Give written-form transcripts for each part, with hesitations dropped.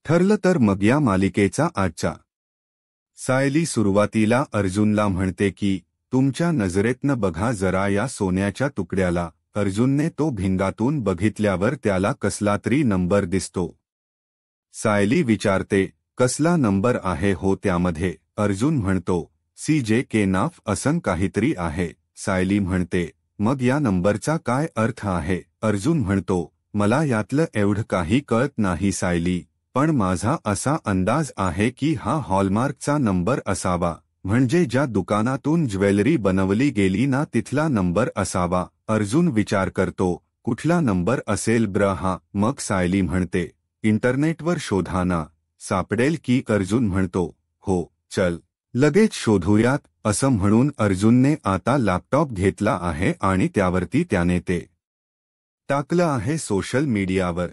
ठरलं तर मग या मालिकेचा आजचा सायली सुरुवातीला अर्जुनला म्हणते की तुमच्या नजरेतनं बघा जरा या सोन्याच्या तुकड्याला। अर्जुनने तो भिंगातून बघितल्यावर त्याला कसला तरी नंबर दिसतो। सायली विचारते कसला नंबर आहे हो त्यामध्ये? अर्जुन म्हणतो CJK नाफ असं काहीतरी आहे। सायली म्हणते मग या नंबरचा काय अर्थ आहे? अर्जुन म्हणतो मला यातलं एवढं काही कळत नाही सायली, पण माझा असा अंदाज आहे की हा हॉलमार्कचा नंबर असावा, म्हणजे ज्या दुकानातून ज्वेलरी बनवली गेली ना तिथला नंबर असावा। अर्जुन विचार करतो कुठला नंबर असेल ब्र हा? मग सायली म्हणते इंटरनेटवर शोधा ना, सापडेल की। अर्जुन म्हणतो हो चल लगेच शोधूयात। असं म्हणून अर्जुनने आता लॅपटॉप घेतला आहे आणि त्यावरती त्याने ते टाकलं आहे सोशल मीडियावर।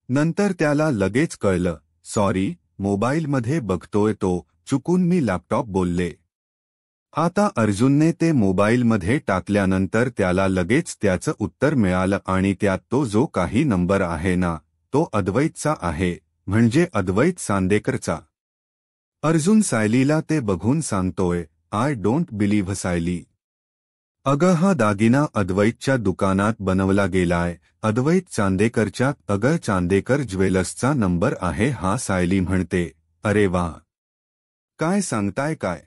नंतर त्याला लगेच कळलं सॉरी मोबाईलमध्ये बघतोय तो, चुकून मी लॅपटॉप बोलले। आता अर्जुनने ते मोबाईलमध्ये टाकल्यानंतर त्याला लगेच त्याचं उत्तर मिळालं आणि त्यात तो जो काही नंबर आहे ना तो अद्वैतचा आहे, म्हणजे अद्वैत चांदेकरचा। अर्जुन सायलीला ते बघून सांगतोय आय डोंट बिलीव्ह सायली, अगं हा दागिना अद्वैतच्या दुकानात बनवला गेलाय, अद्वैत चांदेकरच्या। अगं चांदेकर ज्वेलर्सचा नंबर आहे हा। सायली म्हणते अरे वा, काय सांगताय काय?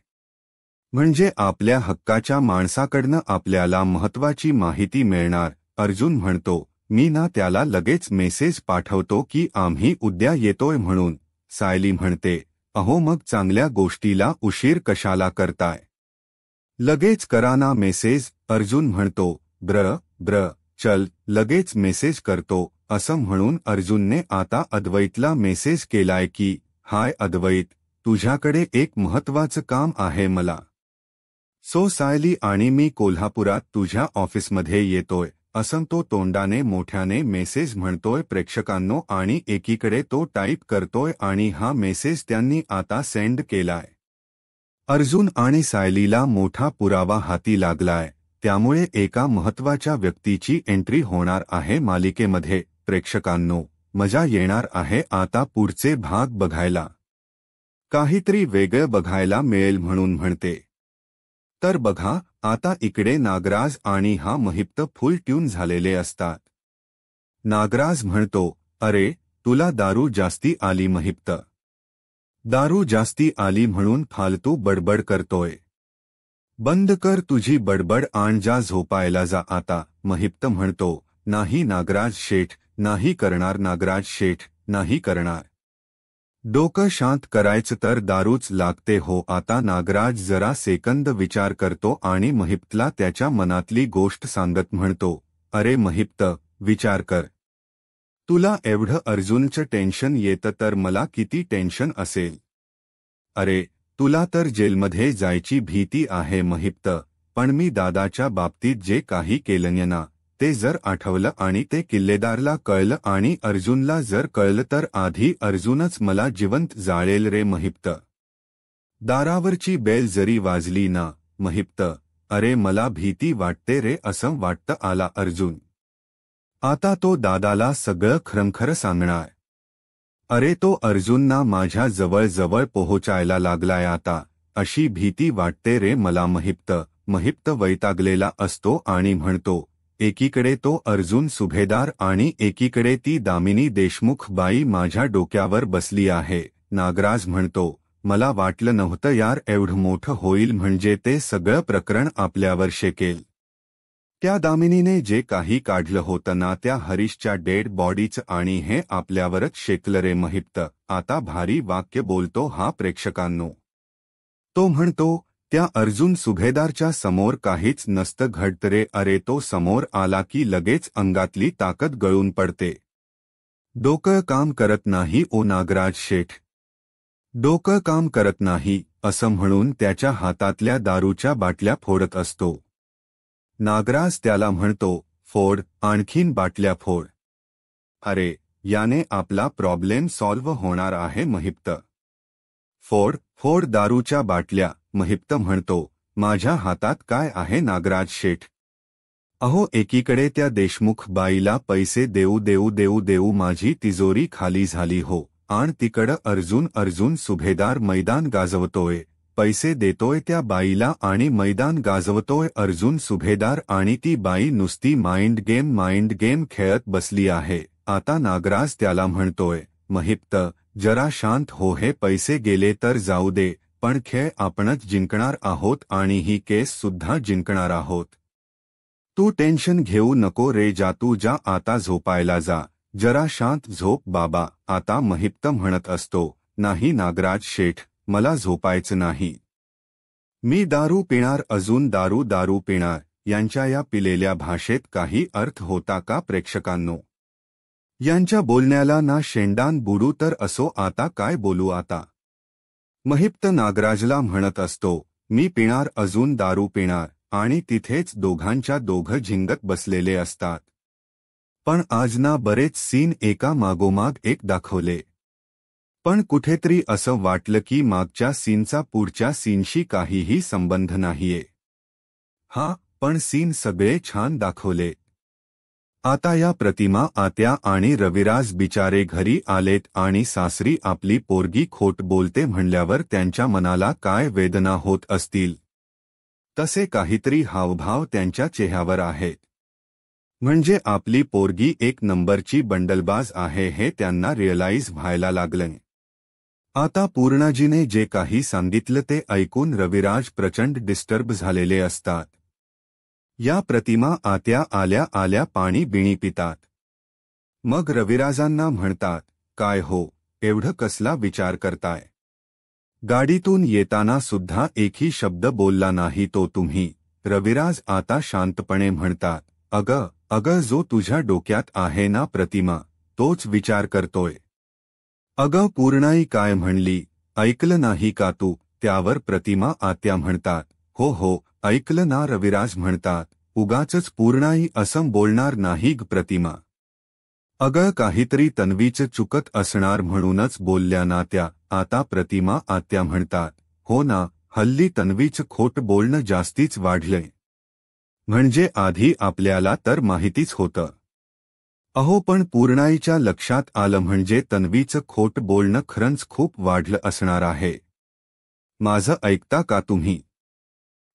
म्हणजे आपल्या हक्काच्या माणसाकडनं आपल्याला महत्वाची माहिती मिळणार। अर्जुन म्हणतो मी ना त्याला लगेच मेसेज पाठवतो की आम्ही उद्या येतोय म्हणून। सायली म्हणते अहो मग चांगल्या गोष्टीला उशीर कशाला करताय, लगेच करा ना मेसेज। अर्जुन म्हणतो ब्र चल लगेच मेसेज करतो। असं म्हणून अर्जुनने आता अद्वैतला मेसेज केलाय की हाय अद्वैत, तुझ्याकडे एक महत्वाचं काम आहे मला। सो सायली आणि मी कोल्हापुरात तुझ्या ऑफिसमध्ये येतोय, असं तो तोंडाने मोठ्याने मेसेज म्हणतोय प्रेक्षकांनो, आणि एकीकडे तो टाईप करतोय आणि हा मेसेज त्यांनी आता सेंड केलाय। अर्जुन आणि सायलीला मोठा पुरावा हाती लागलाय, त्यामुळे एका महत्वाच्या व्यक्तीची एंट्री होणार आहे मालिकेमध्ये। प्रेक्षकांनो मजा येणार आहे आता पुढचे भाग बघायला, काहीतरी वेगळं बघायला मिळेल म्हणून म्हणते। तर बघा आता इकडे नागराज आणि हा महिप्त फुल ट्यून झालेले असतात। नागराज म्हणतो अरे तुला दारू जास्ती आली महिप्त, दारू जास्ती आली म्हणून फालतू बडबड करतोय, बंद कर तुझी बडबड आणि जा झोपायला जा आता। महिप्त म्हणतो नाही नागराज शेठ, नाही करणार नागराज शेठ, नाही करणार। डोकं शांत करायचं तर दारूच लागते हो। आता नागराज जरा सेकंद विचार करतो आणि महिप्तला त्याच्या मनातली गोष्ट सांगत म्हणतो अरे महिप्त विचार कर, तुला एवढं अर्जुनचं टेन्शन येतं तर मला किती टेन्शन असेल। अरे तुला तर जेलमध्ये जायची भीती आहे महिप्त, पण मी दादाच्या बाबतीत जे काही केलं ना ते जर आठवलं आणि ते किल्लेदारला कळलं आणि अर्जुनला जर कळलं तर आधी अर्जुनच मला जिवंत जाळेल रे महिप्त। दारावरची बेल जरी वाजली ना महिप्त, अरे मला भीती वाटते रे असं वाटतं आला अर्जुन। आता तो दादाला सगळं खरंखरं सांगणार। अरे तो अर्जुनना माझ्या जवळ जवळ पोहोचायला लागलाय आता, अशी भीती वाटते रे मला महिप्त। महिप्त वैतागलेला असतो आणि म्हणतो एकीकडे तो अर्जुन सुभेदार आणि एकीकडे ती दामिनी देशमुख बाई माझ्या डोक्यावर बसली आहे। नागराज म्हणतो मला वाटलं नव्हतं यार एवढं मोठं होईल, म्हणजे ते सगळं प्रकरण आपल्यावर शेकेल। त्या दामिनीने जे काही काढलं होतं ना त्या हरीशच्या डेड बॉडीचं, आणि हे आपल्यावरच शेकलं रे महिप्त। आता भारी वाक्य बोलतो हा प्रेक्षकांनो। तो म्हणतो त्या अर्जुन सुभेदारच्या समोर काहीच नसतं घडत रे। अरे तो समोर आला की लगेच अंगातली ताकद गळून पडते, डोकं काम करत नाही ओ नागराज शेठ, डोकं काम करत नाही, असं म्हणून त्याच्या हातातल्या दारूच्या बाटल्या फोडत असतो। नागराज त्याला म्हणतो फोड, आणखीन बाटल्या फोड। अरे याने आपला प्रॉब्लेम सॉल्व्ह होणार आहे महिप्त। फोड फोड दारूच्या बाटल्या। महिप्त म्हणतो माझ्या हातात काय आहे नागराज शेठ, अहो एकीकडे त्या देशमुख बाईला पैसे देऊ देऊ देऊ देऊ माझी तिजोरी खाली झाली हो, आण तिकडं अर्जुन सुभेदार मैदान गाजवतोय, पैसे देतोय त्या बाईला आणि मैदान गाजवतोय अर्जुन सुभेदार आणि ती बाई नुसती माइंड गेम खेळत बसली आहे. आता नागराज त्याला म्हणतोय, महिप्त जरा शांत हो, हे पैसे गेले तर जाऊ दे, पण खेळ आपणच जिंकणार आहोत आणि ही केस सुद्धा जिंकणार आहोत. तू टेन्शन घेऊ नको रे, जा तू जा, आता झोपायला जा, जरा शांत झोप बाबा. आता महिप्त म्हणत असतो, नाही नागराज शेठ, मला झोपायचं नाही. मी दारू पिणार, अजून दारू पिणार. यांच्या या पिलेल्या भाषेत काही अर्थ होता का प्रेक्षकांनो? यांच्या बोलण्याला ना शेंडान बुडू तर असो, आता काय बोलू आता. महिप्त नागराजला म्हणत असतो, मी पिणार, अजून दारू पिणार, आणि तिथेच दोघं झिंगत बसलेले असतात. पण आज ना बरेच सीन एका मागोमाग एक दाखवले. पण कुठेतरी असं वाटलं की मागच्या सीनचा पुढच्या सीनशी काहीही संबंध नाहीये. हा, पण सीन सगळे छान दाखवले. आता या प्रतिमा, आत्या आणि रविराज बिचारे घरी आलेत आणि सासरी आपली पोरगी खोट बोलते म्हणल्यावर त्यांच्या मनाला काय वेदना होत असतील. तसे काहीतरी हावभाव त्यांच्या चेहऱ्यावर आहेत. म्हणजे आपली पोरगी एक नंबरची बंडलबाज आहे हे त्यांना रिअलाइज व्हायला लागलं. आता पूर्णाजीने जे काही सांगितलं ते ऐकून रविराज प्रचंड डिस्टर्ब झालेले असतात. या प्रतिमा, आत्या आल्या पाणी बिणी पितात. मग रविराजांना म्हणतात, काय हो, एवढं कसला विचार करताय? गाडीतून येताना सुद्धा एकही शब्द बोलला नाही तो तुम्ही. रविराज आता शांतपणे म्हणतात, अगं जो तुझ्या डोक्यात आहे ना प्रतिमा, तोच विचार करतोय. अगं पूर्णाई काय म्हणली, ऐकलं नाही का तू? त्यावर प्रतिमा, आत्या म्हणतात, हो ऐकलं ना. रविराज म्हणतात, उगाचच पूर्णाई असं बोलणार नाही ग प्रतिमा. अगं काहीतरी तन्वीचं चुकत असणार म्हणूनच बोलल्या ना त्या. आता प्रतिमा, आत्या म्हणतात, हो ना, हल्ली तन्वीचं खोट बोलणं जास्तीच वाढलंय. म्हणजे आधी आपल्याला तर माहितीच होतं. अहो पण पूर्णाईच्या लक्षात आलं म्हणजे तन्वीचं खोट बोलणं खरंच खूप वाढलं असणार आहे. माझं ऐकता का तुम्ही?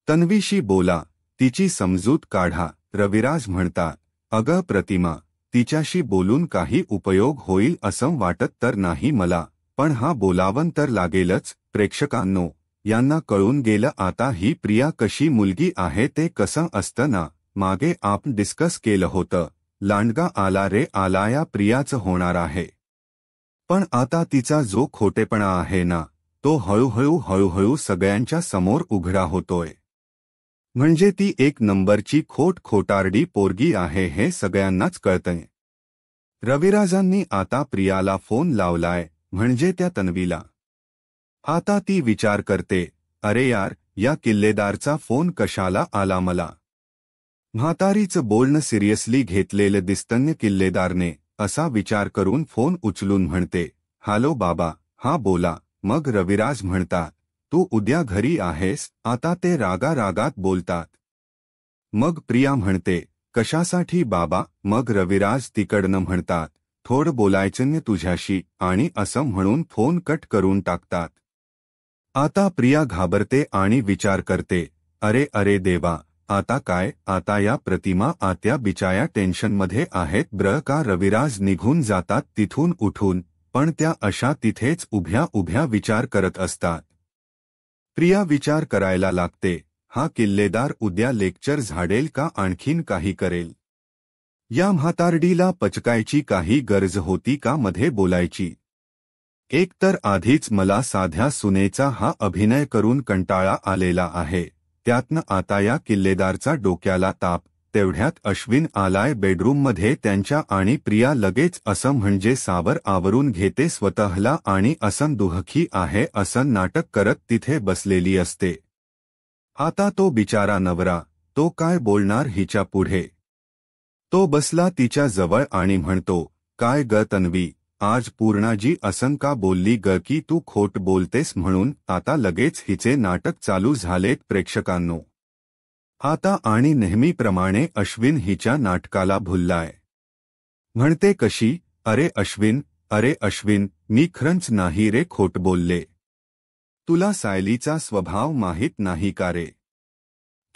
तन्वीशी बोला, तिची समजूत काढा. रविराज म्हणतात, अगं प्रतिमा, तिच्याशी बोलून काही उपयोग होईल असं वाटत तर नाही मला, पण हा बोलावं तर लागेलच. प्रेक्षकांनो, यांना कळून गेलं आता ही प्रिया कशी मुलगी आहे ते कसं असतं ना. मागे आपण डिस्कस केलं होतं, लांडगा आला रे आला या प्रियाचं होणार आहे. पण आता तिचा जो खोटेपणा आहे ना, तो हळूहळू सगळ्यांच्या समोर उघडा होतोय. म्हणजे ती एक नंबरची खोटारडी पोरगी आहे हे सगळ्यांनाच कळतंय. रविराजांनी आता प्रियाला फोन लावलाय, म्हणजे त्या तन्वीला. आता ती विचार करते, अरे यार, या किल्लेदारचा फोन कशाला आला मला? म्हातारीचं बोलणं सिरियसली घेतलेलं दिसतं किल्लेदारने. असा विचार करून फोन उचलून म्हणते, हॅलो बाबा, हा बोला. मग रविराज म्हणतात, तू उद्या घरी आहेस? आता ते रागात बोलतात. मग प्रिया म्हणते, कशासाठी बाबा? मग रविराज तिकडनं म्हणतात, थोडं बोलायचं तुझ्याशी, आणि असं म्हणून फोन कट करून टाकतात. आता प्रिया घाबरते आणि विचार करते, अरे देवा, आता काय? आता या प्रतिमा, आत्या बिचाया टेन्शनमध्ये आहेत का? रविराज निघून जातात तिथून उठून, पण त्या अशा तिथेच उभ्या विचार करत असतात. प्रिया विचार करायला लागते, हा किल्लेदार उद्या लेक्चर झाडेल का आणखीन काही करेल? या म्हातारडीला पचकायची काही गरज होती का मध्ये बोलायची? एक तर आधीच मला साध्या सुनेचा हा अभिनय करून कंटाळा आलेला आहे, त्यातनं आता या किल्लेदारचा डोक्याला ताप. तेवढ्यात अश्विन आलाय बेडरूममध्ये त्यांच्या आणि प्रिया लगेच असं म्हणजे सावर आवरून घेते स्वतःला आणि असं दुःखी आहे असं नाटक करत तिथे बसलेली असते. आता तो बिचारा नवरा, तो काय बोलणार हिच्या पुढे? तो बसला तिच्या जवळ आणि म्हणतो, काय ग तन्वी, आज पूर्णाजी असं का बोलली ग की तू खोट बोलतेस म्हणून? आता लगेच हिचे नाटक चालू झालेत प्रेक्षकांनो. आता आणि नेहमीप्रमाणे अश्विन हिच्या नाटकाला भुललाय. म्हणते कशी, अरे अश्विन, मी खरंच नाही रे खोट बोलले. तुला सायलीचा स्वभाव माहीत नाही का रे?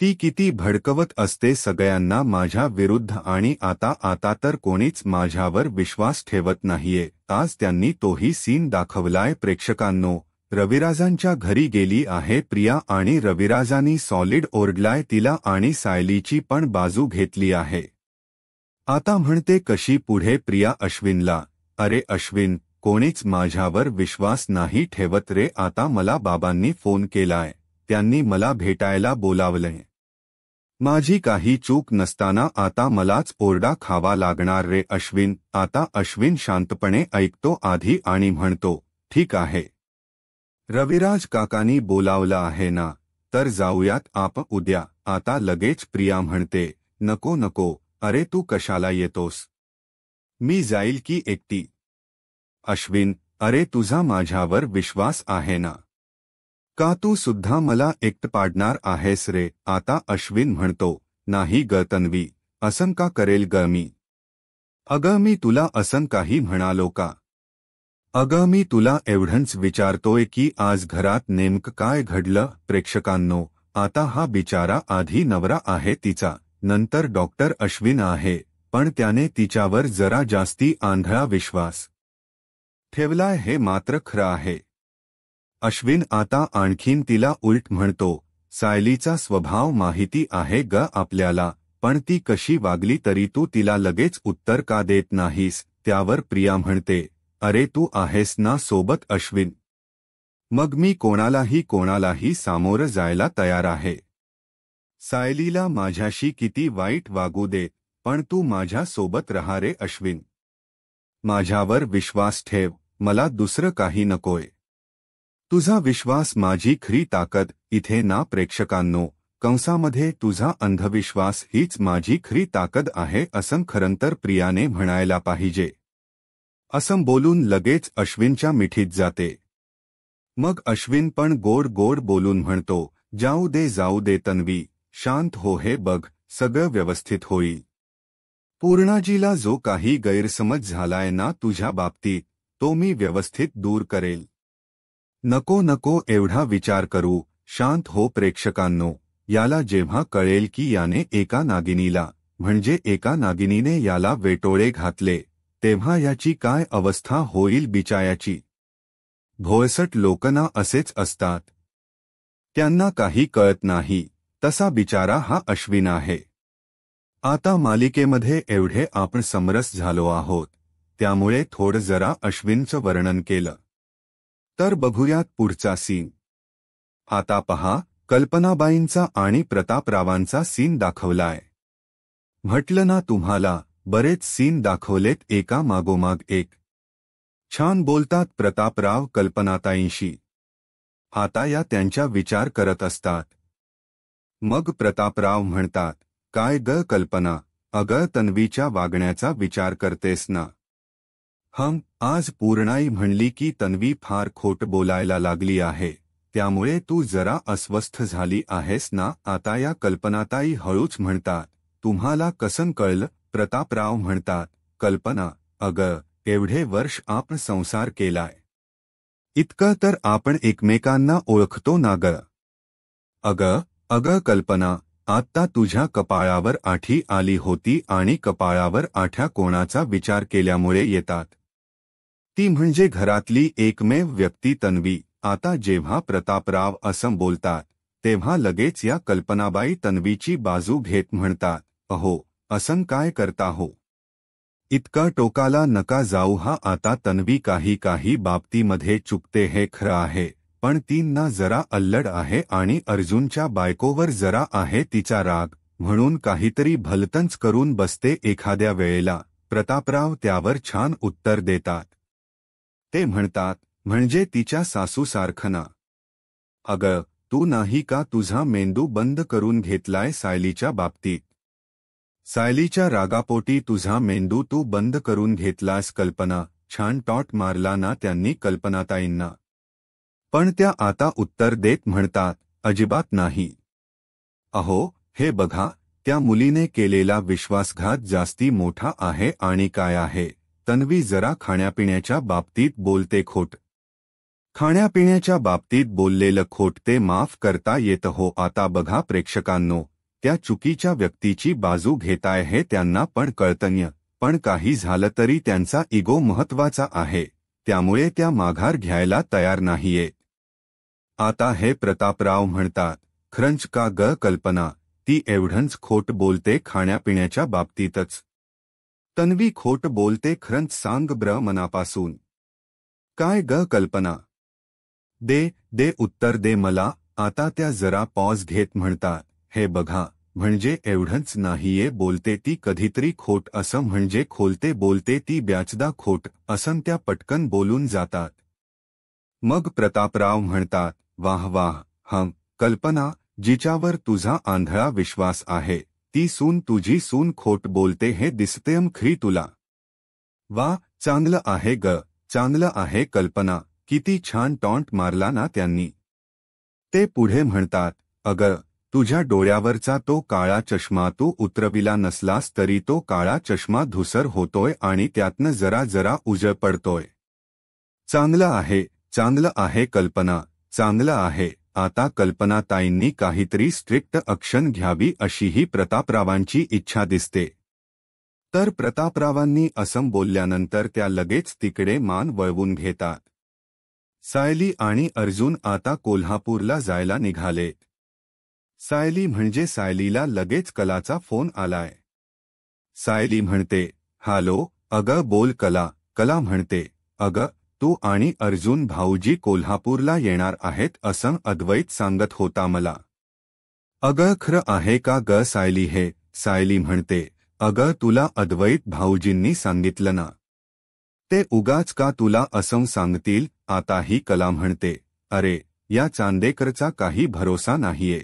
ती किती भडकवत असते सगळ्यांना माझ्या विरुद्ध आणि आता तर कोणीच माझ्यावर विश्वास ठेवत नाहीये. आज त्यांनी तोही सीन दाखवलाय प्रेक्षकांनो. रविराजांच्या घरी गेली आहे प्रिया आणि रविराजांनी सॉलिड ओरडलाय तिला आणि सायलीची पण बाजू घेतली आहे. आता म्हणते कशी पुढे प्रिया अश्विनला, अरे अश्विन, कोणीच माझ्यावर विश्वास नाही ठेवत रे. आता मला बाबांनी फोन केलाय, त्यांनी मला भेटायला बोलावलंय. माझी काही चूक नसताना आता मलाच ओरडा खावा लागणार रे अश्विन. आता अश्विन शांतपणे ऐकतो आधी आणि म्हणतो, ठीक आहे. रविराज काकांनी बोलावलं आहे ना, तर जाऊयात आपण उद्या. आता लगेच प्रिया म्हणते, नको नको, अरे तू कशाला येतोस? मी जाईल की एकटी. अश्विन, अरे तुझा माझ्यावर विश्वास आहे ना? का तू सुद्धा मला एकटं पाडणार आहेस रे? आता अश्विन म्हणतो, नाही ग तन्वी, असं का करेल ग मी? अगं मी तुला असं काही म्हणालो का? अगं मी तुला एवढंच विचारतोय की आज घरात नेमकं काय घडलं. प्रेक्षकांनो, आता हा बिचारा आधी नवरा आहे तिचा, नंतर डॉक्टर अश्विन आहे, पण त्याने तिच्यावर जरा जास्ती आंधळा विश्वास ठेवलाय हे मात्र खरं आहे. अश्विन आता आणखीन तिला उलट म्हणतो, सायलीचा स्वभाव माहिती आहे ग आपल्याला, पण ती कशी वागली तरी तू तिला लगेच उत्तर का देत नाहीस? त्यावर प्रिया म्हणते, अरे तू आहेस ना सोबत अश्विन, मग मी कोणालाही सामोरं जायला तयार आहे. सायलीला माझ्याशी किती वाईट वागू दे, पण तू माझ्या सोबत राहा रे अश्विन. माझ्यावर विश्वास ठेव, मला दुसरं काही नकोय. तुझा विश्वास माझी खरी ताकद. इथे ना प्रेक्षकांनो, कंसामध्ये तुझा अंधविश्वास हीच माझी खरी ताकद आहे असं खरंतर प्रियाने म्हणायला पाहिजे. असं बोलून लगेच अश्विनच्या मिठीत जाते. मग अश्विन पण गोड गोड बोलून म्हणतो, जाऊ दे तन्वी, शांत हो, हे बघ सगळं व्यवस्थित होईल. पूर्णाजीला जो काही गैरसमज झालाय ना तुझ्या बाबतीत, तो मी व्यवस्थित दूर करेल. नको एवढा विचार करू, शांत हो. प्रेक्षकांनो, याला जेव्हा कळेल की याने एका नागिनीला, म्हणजे एका नागिनीने याला वेटोळे घातले, तेव्हा याची काय अवस्था होईल बिचायाची. भोळसट लोकना असेच असतात, त्यांना काही कळत नाही. तसा बिचारा हा अश्विन आहे. आता मालिकेमध्ये एवढे आपण समरस झालो आहोत, त्यामुळे थोडं जरा अश्विनचं वर्णन केलं. तर बघूयात पुढचा सीन. आता पहा, कल्पनाबाईंचा आणि प्रतापरावांचा सीन दाखवलाय. म्हटलं ना तुम्हाला, बरेच सीन दाखवलेत एका मागोमाग एक. छान बोलतात प्रतापराव कल्पनाताईंशी. आता या त्यांच्या विचार करत असतात. मग प्रतापराव म्हणतात, काय ग कल्पना, अगं तन्वीच्या वागण्याचा विचार करतेस ना? आज पूर्णाई म्हणली की तन्वी फार खोट बोलायला लागली आहे, त्यामुळे तू जरा अस्वस्थ झाली आहेस ना? आता या कल्पनाताई हळूच म्हणतात, तुम्हाला कसं कळलं? प्रतापराव म्हणतात, कल्पना, अगं एवढे वर्ष आपण संसार केलाय, इतकं तर आपण एकमेकांना ओळखतो ना ग. अगं कल्पना, आत्ता तुझ्या कपाळावर आठी आली होती आणि कपाळावर आठ्या कोणाचा विचार केल्यामुळे येतात? ती म्हणजे घरातली एकमेव व्यक्ती तन्वी. आता जेव्हा प्रतापराव असं बोलतात, तेव्हा लगेच या कल्पनाबाई तन्वीची बाजू घेत म्हणतात, अहो असं काय करता हो? इतका टोकाला नका जाऊ. हा आता तन्वी काही बाबतीमध्ये चुकते हे खरं आहे, पण ती ना जरा अल्लड आहे आणि अर्जुनच्या बायकोवर जरा आहे तिचा राग, म्हणून काहीतरी भलतंच करून बसते एखाद्या वेळेला. प्रतापराव त्यावर छान उत्तर देतात. ते म्हणतात, म्हणजे तिच्या सासूसारखं ना? अगं तू नाही का तुझा मेंदू बंद करून घेतलाय सायलीच्या बाबतीत? सायलीच्या रागापोटी तुझा मेंदू तू बंद करून घेतलास कल्पना. छान टॉट मारला ना त्यांनी कल्पनाताईंना. पण त्या आता उत्तर देत म्हणतात, अजिबात नाही. अहो हे बघा, त्या मुलीने केलेला विश्वासघात जास्ती मोठा आहे आणि काय आहे, तन्वी जरा खाण्यापिण्याच्या बाबतीत बोलते खोट. खाण्यापिण्याच्या बाबतीत बोललेलं खोट ते माफ करता येतं हो. आता बघा प्रेक्षकांनो, त्या चुकीच्या व्यक्तीची बाजू घेताय हे त्यांना पण कळतंय, पण काही झालं तरी त्यांचा इगो महत्वाचा आहे, त्यामुळे त्या माघार घ्यायला तयार नाहीये. आता हे प्रतापराव म्हणतात, खरंच का ग कल्पना, ती एवढंच खोट बोलते खाण्यापिण्याच्या बाबतीतच? तन्वी खोट बोलते खरंच सांग ब्र मनापासून. काय ग कल्पना? दे उत्तर दे मला. आता त्या जरा पॉज घेत म्हणतात, हे बघा, म्हणजे एवढंच नाहीये बोलते ती कधीतरी खोट असं, म्हणजे खोलते बोलते ती ब्याचदा खोट असं त्या पटकन बोलून जातात. मग प्रतापराव म्हणतात, वाह वाह, हं कल्पना, जिच्यावर तुझा आंधळा विश्वास आहे ती सून, तुझी सून खोट बोलते हे दिसतेय खरी तुला. वा, चांगलं आहे ग, चांगलं आहे कल्पना, किती छान टॉन्ट मारला ना त्यांनी. ते पुढे म्हणतात, अगं, तुझ्या डोळ्यावरचा तो काळा चष्मा तू उतरविला नसलास तरी तो काळा चष्मा धुसर होतोय आणि त्यातनं जरा जरा उजळ पडतोय. चांगलं आहे कल्पना, चांगलं आहे. आता कल्पनाताईंनी काहीतरी स्ट्रिक्ट ॲक्शन घ्यावी अशीही प्रतापरावांची इच्छा दिसते. तर प्रतापरावांनी असं बोलल्यानंतर त्या लगेच तिकडे मान वळवून घेतात. सायली आणि अर्जुन आता कोल्हापूरला जायला निघालेत. सायली म्हणजे सायलीला लगेच कलाचा फोन आलाय. सायली म्हणते, हॅलो, अगं बोल कला. कला म्हणते, अगं, तू आणि अर्जुन भाऊजी कोल्हापूरला येणार आहेत असं अद्वैत सांगत होता मला. अगं खरं आहे का ग सायली? हे सायली म्हणते, अगं तुला अद्वैत भाऊजींनी सांगितलं ना. ते उगाच का तुला असं सांगतील? आता ही कला म्हणते, अरे, या चांदेकरचा काही भरोसा नाहीये.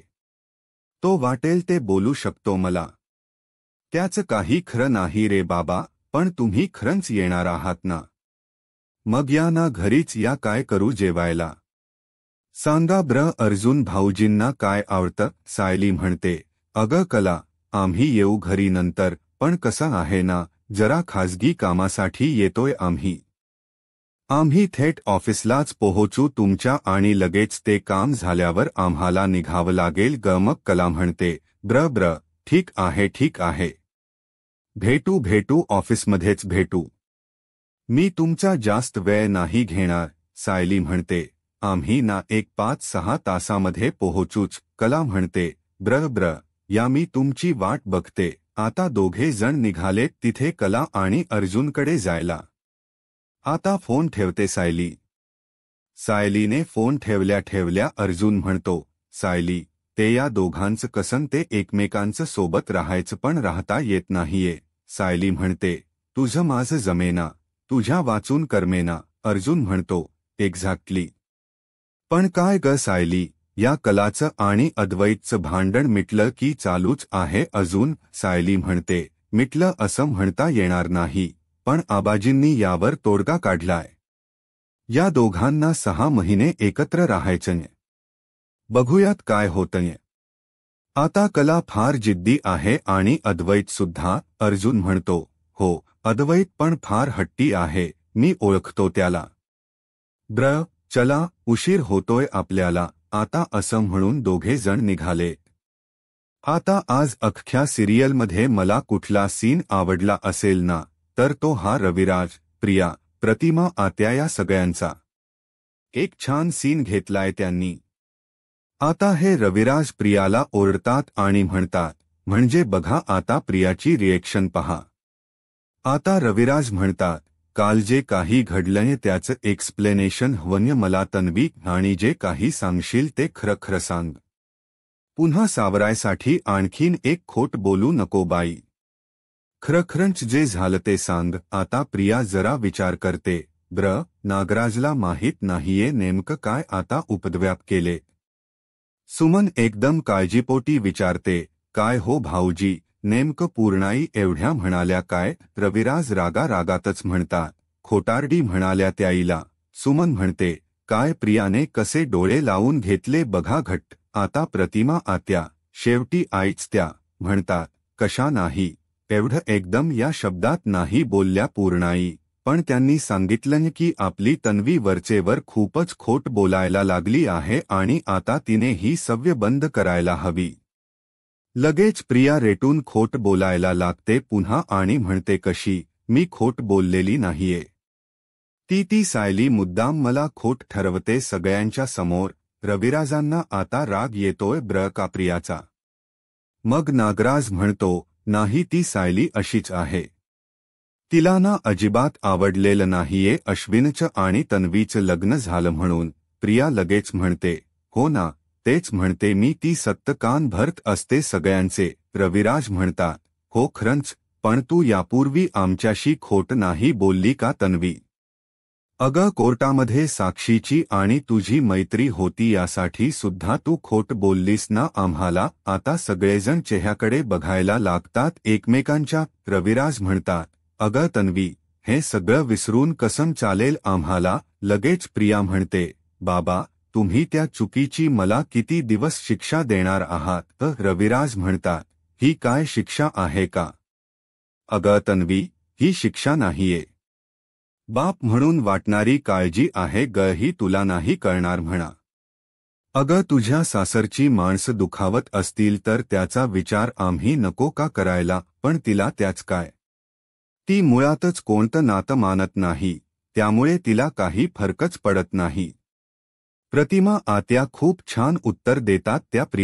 तो वाटेल ते बोलू शकतो मला. त्याचं काही खरं नाही रे बाबा. पण तुम्ही खरंच येणार आहात ना? मग या ना, घरीच या. काय करू जेवायला? सांगा ब्र अर्जुन भाऊजींना काय आवडतं? सायली म्हणते, अगं कला, आम्ही येऊ घरी नंतर, पण कसं आहे ना, जरा खाजगी कामासाठी येतोय आम्ही. आम्ही थेट ऑफिसलाच पोहोचू तुमच्या आणि लगेच ते काम झाल्यावर आम्हाला निघावं लागेल ग. मग कला म्हणते, ब्र ठीक आहे. भेटू ऑफिसमध्येच भेटू. मी तुमचा जास्त वेळ नाही घेणार. सायली म्हणते, आम्ही ना 1-5-6 तासामध्ये पोहोचूच. कला म्हणते, ब्र या, मी तुमची वाट बघते. आता दोघे जण निघालेत तिथे कला आणि अर्जुनकडे जायला. आता फोन ठेवते सायली. सायलीने फोन ठेवल्या अर्जुन म्हणतो, सायली, ते या दोघांचं कसं ते एकमेकांचं सोबत राहायचं पण राहता येत नाहीये. सायली म्हणते, तुझं माझं जमेना, तुझ्या वाचून करमेना. अर्जुन म्हणतो, एक्झॅक्टली. पण काय ग सायली, या कलाचं आणि अद्वैतचं भांडण मिटलं की चालूच आहे अजून? सायली म्हणते, मिटलं असं म्हणता येणार नाही, पण आबाजींनी यावर तोडगा काढलाय. या दोघांना 6 महिने एकत्र राहायचंय. बघूयात काय होतंय. आता कला फार जिद्दी आहे आणि अद्वैत सुद्धा. अर्जुन म्हणतो, हो, अद्वैत पण फार हट्टी आहे, मी ओळखतो त्याला. ब्र चला, उशीर होतोय आपल्याला. आता असं म्हणून दोघे जण निघाले. आता आज अख्ख्या सिरियलमध्ये मला कुठला सीन आवडला असेल ना, तर तो हा रविराज, प्रिया, प्रतिमा, आत्या या सगळ्यांचा. एक छान सीन घेतलाय त्यांनी. आता हे रविराज प्रियाला ओरडतात आणि म्हणतात, म्हणजे बघा आता प्रियाची रिएक्शन पहा. आता रविराज म्हणतात, काल जे काही घडलंय त्याचं एक्सप्लेनेशन हवंय मला तन्वी, आणि जे काही सांगशील ते खरं सांग. पुन्हा सावरायसाठी आणखीन एक खोट बोलू नको बाई. खरंच जे झालं ते सांग. आता प्रिया जरा विचार करते, ब्र नागराजला माहीत नाहीये नेमकं काय आता उपद्व्याप केले. सुमन एकदम काळजीपोटी विचारते, काय हो भाऊजी, नेमकं पूर्णाई एवढ्या म्हणाल्या काय? रविराज रागारागातच म्हणतात, खोटारडी म्हणाल्या त्याईला. सुमन म्हणते, काय प्रियाने कसे डोळे लावून घेतले बघा घट्ट. आता प्रतिमा, आत्या, शेवटी आईच त्या म्हणतात, कशा नाही. एवढं एकदम या शब्दात नाही बोलल्या पूर्णाई. पण त्यांनी सांगितलं की आपली तन्वी वरचेवर खूपच खोट बोलायला लागली आहे आणि आता तिने ही सवय बंद करायला हवी. लगेच प्रिया रेटून खोट बोलायला लागते पुन्हा आणि म्हणते कशी, मी खोट बोललेली नाहीये. ती सायली मुद्दाम मला खोट ठरवते सगळ्यांच्या समोर. रविराजांना आता राग येतोय ब्र का प्रियाचा. मग नागराज म्हणतो, नाही ती सायली अशीच आहे. तिला ना अजिबात आवडलेलं नाहीये अश्विनचं आणि तन्वीचं लग्न झालं म्हणून. प्रिया लगेच म्हणते, हो ना, तेच म्हणते मी ती सत्त कान भरत असते सगळ्यांचे. रविराज म्हणतात, हो खरंच, पण तू यापूर्वी आमच्याशी खोट नाही बोलली का तन्वी? अगं कोर्टामध्ये साक्षीची आणि तुझी मैत्री होती यासाठी सुद्धा तू खोट बोललीस ना आम्हाला. आता सगळेजण चेहऱ्याकडे बघायला लागतात एकमेकांच्या. रविराज म्हणतात, अगं तन्वी, हे सगळं विसरून कसं चालेल आम्हाला. लगेच प्रिया म्हणते, बाबा, तुम्ही त्या चुकीची मला किती दिवस शिक्षा देणार आहात? रविराज म्हणतात, ही काय शिक्षा आहे का? अगं तन्वी, ही शिक्षा नाहीये. बाप म्हणून वाटणारी काळजी आहे ग, ही तुला नाही कळणार म्हणा. अगं तुझ्या सासरची माणसं दुखावत असतील तर त्याचा विचार आम्ही नको का करायला? पण तिला त्याच काय? ती मुळातच कोणतं नातं मानत नाही, त्यामुळे तिला काही फरकच पडत नाही. प्रतिमा आत्या खूप छान उत्तर देतात त्या प्रिया.